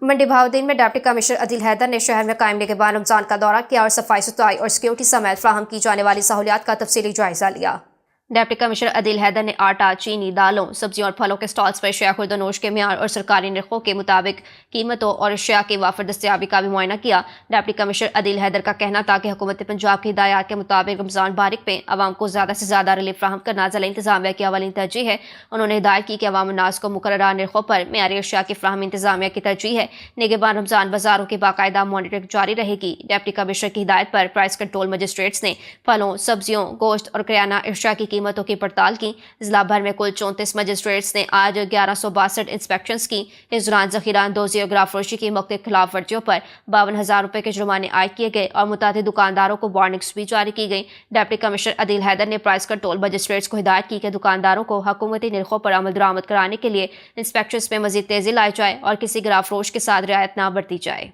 मंडी बहाउद्दीन में deputy commissioner Adeel Haider ने शहर में कायम निगहबान रमजान का दौरा किया और सफाई सुथराई और सिक्योरिटी समेत फराहम की जाने वाली सहूलियात का तफसीली जायजा लिया। डिप्टी कमिश्नर अदील हैदर ने आटा, चीनी, दालों, सब्जियों और फलों के स्टॉल्स पर अशिया खुर्दनोश के मियार और सरकारी निर्खों के मुताबिक कीमतों और अशिया की वाफर दस्तयाबी का भी मुआयना किया। डिप्टी कमिश्नर अदील हैदर का कहना था कि हुकूमत पंजाब की हिदायत के मुताबिक रमजान बारिक में आवाम को ज़्यादा से ज़्यादा रिलीफ फराहम करना ज़िला इंतजामिया की अवलिन तरजीह है। उन्होंने हिदायत की कि अवाम उन्नास को मुकर्ररा निर्खों पर मियारी अशिया की फराहमी इंतजामिया की तरजीह है। निगहबान रमजान बाजारों की बाकायदा मॉनिटरिंग जारी रहेगी। डिप्टी कमिश्नर की हिदायत पर प्राइस कंट्रोल मजिस्ट्रेट्स ने फलों, सब्जियों, गोश्त और किराना अशिया की कीमतों की पड़ताल की। जिला भर में कुल 34 मजिस्ट्रेट्स ने आज 1162 इंस्पेक्शंस की। इस दौरान जखीरा अंदोजी और गिराफरोशी की मुख्तलिफ खिलाफ वर्जियों पर 52,000 रुपए के जुर्माने आयद किए गए और मुतादिद दुकानदारों को वार्निंग्स भी जारी की गई। डिप्टी कमिश्नर अदील हैदर ने प्राइस कंट्रोल मजिस्ट्रेट्स को हिदायत की कि दुकानदारों को हुकूमती निर्खों पर अमल दरामद कराने के लिए इंस्पेक्शंस में मजीद तेजी लाई जाए और किसी गिराफरोश के साथ रियायत न बरती जाए।